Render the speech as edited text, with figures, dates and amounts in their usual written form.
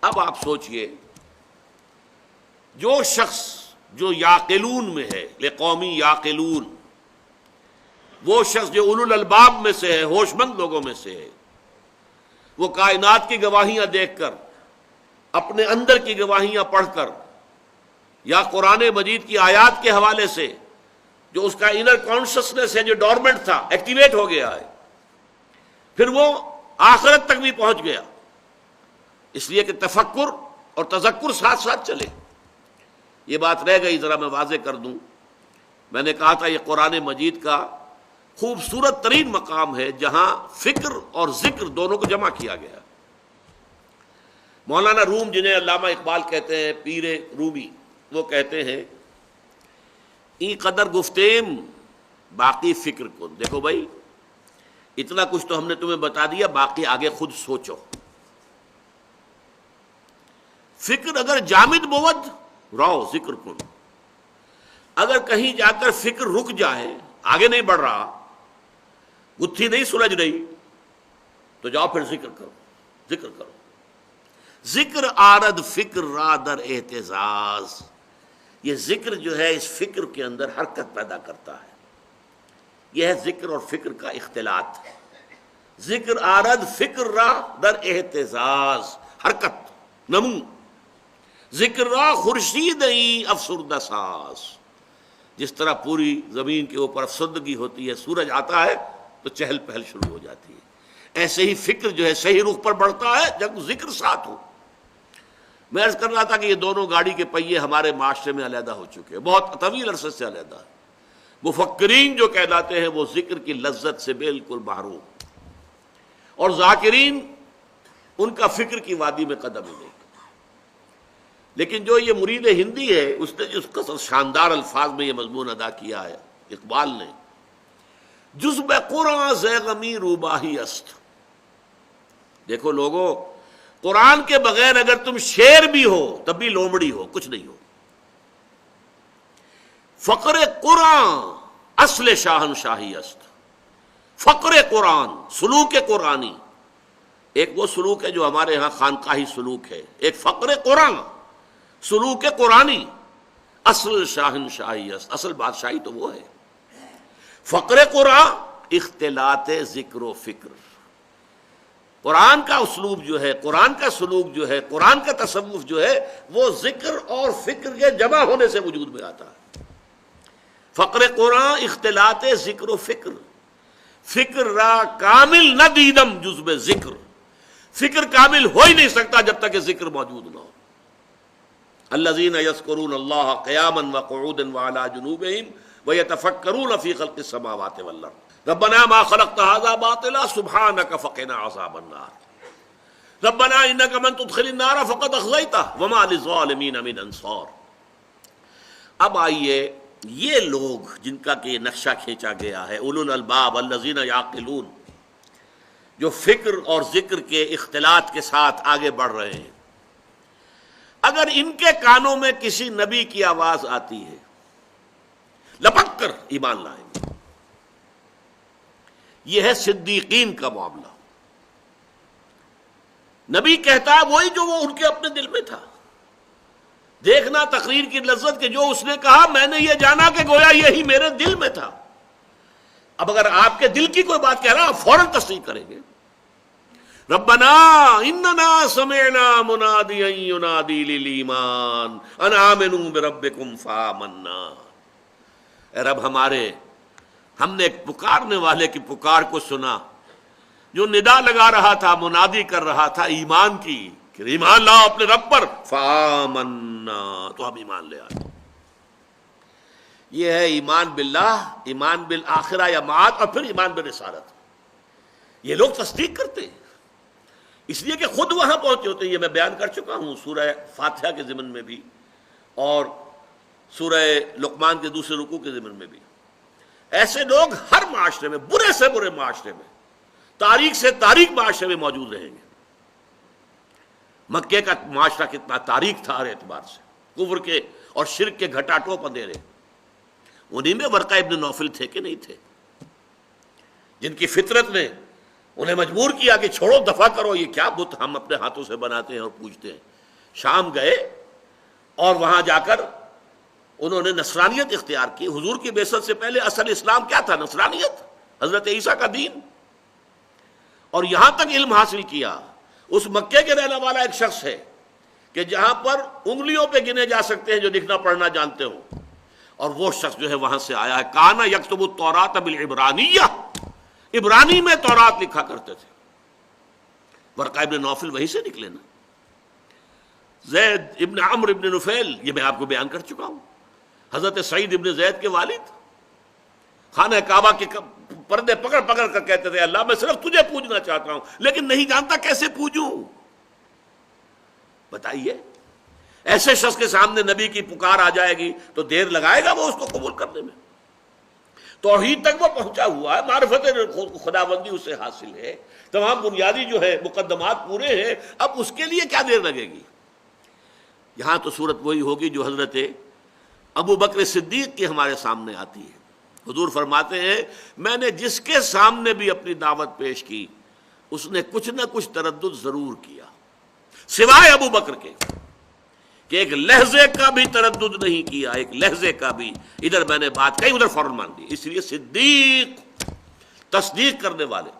اب آپ سوچئے، جو شخص جو یاقلون میں ہے، لقومی یاقلون، وہ شخص جو اولو الالباب میں سے ہے، ہوش مند لوگوں میں سے ہے، وہ کائنات کی گواہیاں دیکھ کر، اپنے اندر کی گواہیاں پڑھ کر، یا قرآن مجید کی آیات کے حوالے سے جو اس کا انر کانشسنس ہے جو ڈورمنٹ تھا، ایکٹیویٹ ہو گیا ہے، پھر وہ آخرت تک بھی پہنچ گیا، اس لیے کہ تفکر اور تذکر ساتھ ساتھ چلے۔ یہ بات رہ گئی، ذرا میں واضح کر دوں۔ میں نے کہا تھا یہ قرآن مجید کا خوبصورت ترین مقام ہے جہاں فکر اور ذکر دونوں کو جمع کیا گیا۔ مولانا روم، جنہیں علامہ اقبال کہتے ہیں، پیر رومی، وہ کہتے ہیں ای قدر گفتیم باقی فکر کن۔ دیکھو بھائی، اتنا کچھ تو ہم نے تمہیں بتا دیا، باقی آگے خود سوچو۔ فکر اگر جامد بود رو ذکر کن، اگر کہیں جا کر فکر رک جائے، آگے نہیں بڑھ رہا، گتھی نہیں سلجھ رہی، تو جاؤ پھر ذکر کرو، ذکر کرو۔ ذکر آرد فکر را در اعتزاز، یہ ذکر جو ہے اس فکر کے اندر حرکت پیدا کرتا ہے۔ یہ ہے ذکر اور فکر کا اختلاط۔ ذکر آرد فکر را در اعتزاز، حرکت، نمو۔ ذکر را خورشید ای افسردہ ساز، جس طرح پوری زمین کے اوپر افسردگی ہوتی ہے، سورج آتا ہے تو چہل پہل شروع ہو جاتی ہے، ایسے ہی فکر جو ہے صحیح رخ پر بڑھتا ہے جب ذکر ساتھ ہو۔ میں عرض کر رہا تھا کہ یہ دونوں گاڑی کے پہیے ہمارے معاشرے میں علیحدہ ہو چکے ہیں، بہت طویل عرصے سے علیحدہ ہے۔ مفکرین جو کہلاتے ہیں وہ ذکر کی لذت سے بالکل محروم، اور ذاکرین ان کا فکر کی وادی میں قدم ہی نہیں۔ لیکن جو یہ مرید ہندی ہے، اس نے جس قدر شاندار الفاظ میں یہ مضمون ادا کیا ہے اقبال نے، جزب قرآن زیغمی روباہی است۔ دیکھو لوگو، قرآن کے بغیر اگر تم شیر بھی ہو تب بھی لومڑی ہو، کچھ نہیں ہو۔ فقر قرآن اصل شاہنشاہی است۔ فقر قرآن، سلوک قرآنی، ایک وہ سلوک ہے جو ہمارے ہاں خانقاہی سلوک ہے، ایک فقر قرآن، سلوک قرآنی، اصل شاہنشاہی است، اصل بادشاہی تو وہ ہے۔ فقر قرآن اختلاط ذکر و فکر، قرآن کا اسلوب جو ہے، قرآن کا سلوک جو ہے، قرآن کا تصوف جو ہے، وہ ذکر اور فکر کے جمع ہونے سے وجود میں آتا ہے۔ فقر قرآن اختلاط ذکر و فکر، فکر را کامل نہ دیدم جزب ذکر، فکر کامل ہو ہی نہیں سکتا جب تک کہ ذکر موجود نہ ہو۔ الذین یذکرون اللہ قیاما وقعودا وعلی جنوبہم ویتفکرون فی خلق السماوات والارض ربنا ما خلقت هذا باطلا سبحانك فقنا عذاب النار ربنا انك من تدخل النار فقد اخزيته وما للظالمین من انصار۔ اب آئیے یہ لوگ جن کا کہ نقشہ کھینچا گیا ہے، اولو الالباب الذین یعقلون، جو فکر اور ذکر کے اختلاط کے ساتھ آگے بڑھ رہے ہیں، اگر ان کے کانوں میں کسی نبی کی آواز آتی ہے، لپک کر ایمان لائیں گے۔ یہ ہے صدیقین کا معاملہ۔ نبی کہتا ہے وہی جو وہ ان کے اپنے دل میں تھا۔ دیکھنا تقریر کی لذت کہ جو اس نے کہا میں نے یہ جانا کہ گویا یہی میرے دل میں تھا۔ اب اگر آپ کے دل کی کوئی بات کہہ رہا آپ فوراً تصدیق کریں گے۔ ربنا اننا سمعنا منادیا ینادی للایمان ان آمنوا بربکم فآمنا۔ اے رب ہمارے، ہم نے ایک پکارنے والے کی پکار کو سنا جو ندا لگا رہا تھا، منادی کر رہا تھا ایمان کی، کہ ایمان لاؤ اپنے رب پر، فآمنا، تو ہم ایمان لے آئے۔ یہ ہے ایمان باللہ، ایمان بالآخرہ یا معاد، اور پھر ایمان بالرسالت۔ یہ لوگ تصدیق کرتے ہیں اس لیے کہ خود وہاں پہنچے ہوتے ہیں۔ یہ میں بیان کر چکا ہوں سورہ فاتحہ کے ضمن میں بھی اور سورہ لقمان کے دوسرے رکوع کے ضمن میں بھی۔ ایسے لوگ ہر معاشرے میں، برے سے برے معاشرے میں، تاریخ سے تاریخ معاشرے میں موجود رہیں گے۔ مکے کا معاشرہ کتنا تاریخ تھا ہر اعتبار سے، کفر کے اور شرک کے گھٹا ٹوپ اندھیرے، انہی میں ورقہ ابن نوفل تھے کہ نہیں تھے، جن کی فطرت نے انہیں مجبور کیا کہ چھوڑو، دفع کرو، یہ کیا بت ہم اپنے ہاتھوں سے بناتے ہیں اور پوجتے ہیں، شام گئے اور وہاں جا کر انہوں نے نصرانیت اختیار کی. حضور کی بعثت سے پہلے اصل اسلام کیا تھا؟ نصرانیت، حضرت عیسیٰ کا دین. اور یہاں تک علم حاصل کیا. اس مکے کے رہنے والا ایک شخص ہے کہ جہاں پر انگلیوں پہ گنے جا سکتے ہیں جو لکھنا پڑھنا جانتے ہو، اور وہ شخص جو ہے وہاں سے آیا ہے. کانا یکتب التوراۃ بالعبرانیہ، عبرانی میں تورات لکھا کرتے تھے. ورقہ ابن نوفل وہیں سے نکلے نا. زید ابن عمرو ابن نفیل، یہ میں آپ کو بیان کر چکا ہوں. حضرت سعید ابن زید کے والد خانہ کعبہ کے پردے پکڑ پکڑ کر کہتے تھے اللہ میں صرف تجھے پوجنا چاہتا ہوں لیکن نہیں جانتا کیسے پوجوں. بتائیے ایسے شخص کے سامنے نبی کی پکار آ جائے گی تو دیر لگائے گا وہ اس کو قبول کرنے میں؟ توحید تک وہ پہنچا ہوا ہے، معرفت خداوندی اسے حاصل ہے، تمام بنیادی جو ہے مقدمات پورے ہیں، اب اس کے لیے کیا دیر لگے گی؟ یہاں تو صورت وہی ہوگی جو حضرت ابو بکر صدیق کی ہمارے سامنے آتی ہے. حضور فرماتے ہیں میں نے جس کے سامنے بھی اپنی دعوت پیش کی اس نے کچھ نہ کچھ تردد ضرور کیا، سوائے ابو بکر کے کہ ایک لہجے کا بھی تردد نہیں کیا، ایک لہجے کا بھی. ادھر میں نے بات کہی ادھر فوراً مان دی. اس لیے صدیق تصدیق کرنے والے